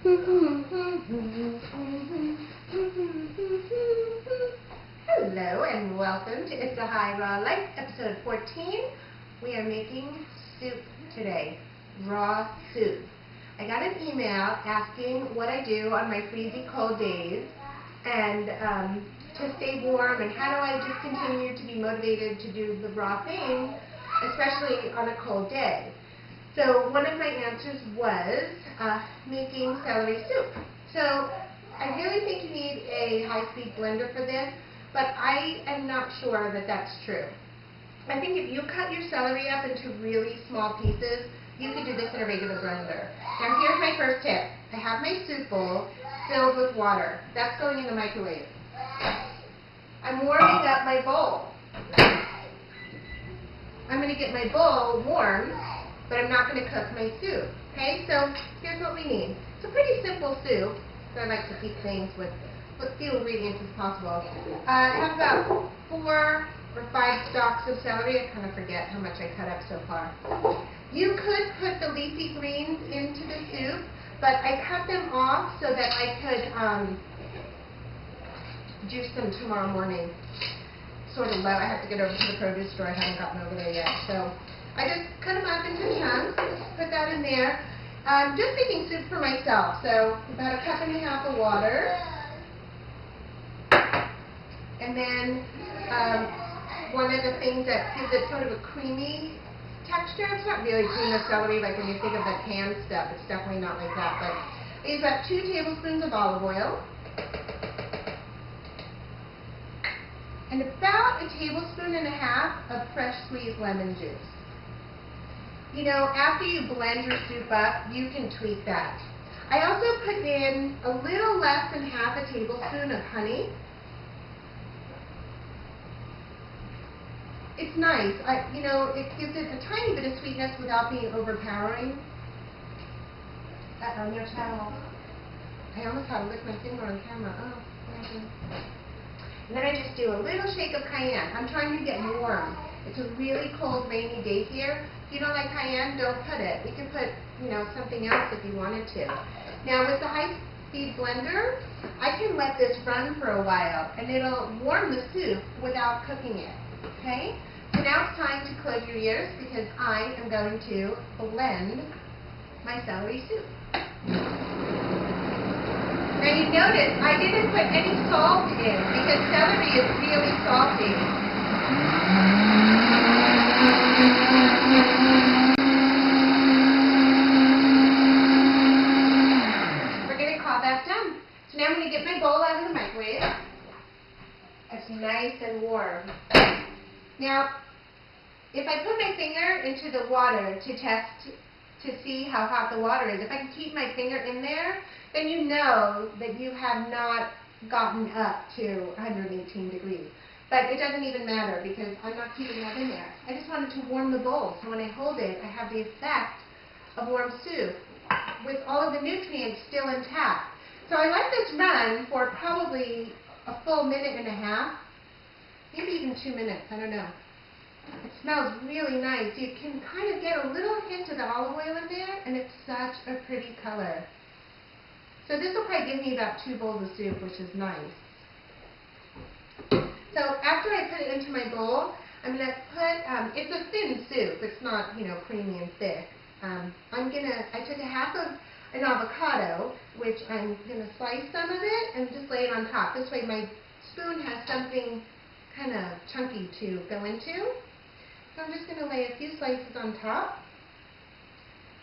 Hello and welcome to It's a High Raw Life, episode 14. We are making soup today, raw soup. I got an email asking what I do on my freezing cold days and to stay warm, and how do I just continue to be motivated to do the raw thing, especially on a cold day. So one of my answers was making celery soup. So I really think you need a high-speed blender for this, but I am not sure that that's true. I think if you cut your celery up into really small pieces, you could do this in a regular blender. Now here's my first tip. I have my soup bowl filled with water. That's going in the microwave. I'm warming up my bowl. I'm going to get my bowl warm, but I'm not going to cook my soup. Okay, so here's what we need. It's a pretty simple soup, so I like to keep things with few ingredients as possible. I have about 4 or 5 stalks of celery. I kind of forget how much I cut up so far. You could put the leafy greens into the soup, but I cut them off so that I could juice them tomorrow morning. Sort of low. I have to get over to the produce store. I haven't gotten over there yet. So I just cut them up into chunks, put that in there. I'm just making soup for myself, so about 1.5 cups of water. And then one of the things that gives it sort of a creamy texture, it's not really cream of celery like when you think of the canned stuff, it's definitely not like that, but I use about 2 tablespoons of olive oil and about 1.5 tablespoons of fresh squeezed lemon juice. You know, after you blend your soup up, you can tweak that. I also put in a little less than 1/2 tablespoon of honey. It's nice. You know, it gives it a tiny bit of sweetness without being overpowering. Uh-oh, no towel. I almost had to lick my finger on camera. Oh, and then I just do a little shake of cayenne. I'm trying to get warm. It's a really cold, rainy day here. If you don't like cayenne, don't put it. You can put, you know, something else if you wanted to. Now, with the high-speed blender, I can let this run for a while, and it'll warm the soup without cooking it. Okay? So now it's time to close your ears because I am going to blend my celery soup. Now you notice I didn't put any salt in because celery is really salty. We're going to call that done. So now I'm going to get my bowl out of the microwave. It's nice and warm. Now, if I put my finger into the water to test to see how hot the water is, if I can keep my finger in there, then you know that you have not gotten up to 118 degrees. But it doesn't even matter because I'm not keeping that in there. I just wanted to warm the bowl, so when I hold it, I have the effect of warm soup with all of the nutrients still intact. So I let this run for probably a full 1.5 minutes, maybe even 2 minutes, I don't know. It smells really nice. You can kind of get a little hint of the olive oil in there, and it's such a pretty color. So this will probably give me about 2 bowls of soup, which is nice. So after I put it into my bowl, I'm going to put, it's a thin soup. It's not, you know, creamy and thick. I took 1/2 of an avocado, which I'm going to slice some of it and just lay it on top. This way my spoon has something kind of chunky to go into. So I'm just going to lay a few slices on top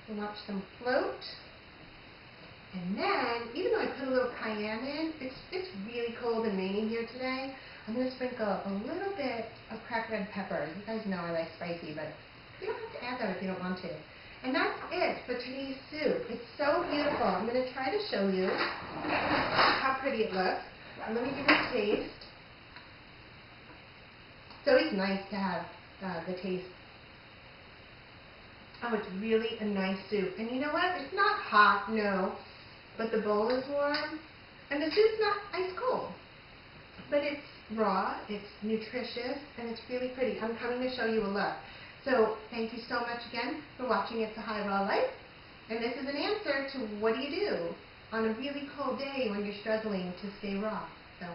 and watch them float. And then, even though I put a little cayenne in, it's really cold and rainy here today. I'm going to sprinkle a little bit of cracked red pepper. You guys know I like spicy, but you don't have to add that if you don't want to. And that's it for today's soup. It's so beautiful. I'm going to try to show you how pretty it looks. And let me give it a taste. It's always nice to have the taste. Oh, it's really a nice soup. And you know what? It's not hot, no, but the bowl is warm. And the soup's not ice cold. But it's raw, it's nutritious, and it's really pretty. I'm coming to show you a look. So thank you so much again for watching It's a High Raw Life. And this is an answer to what do you do on a really cold day when you're struggling to stay raw. So.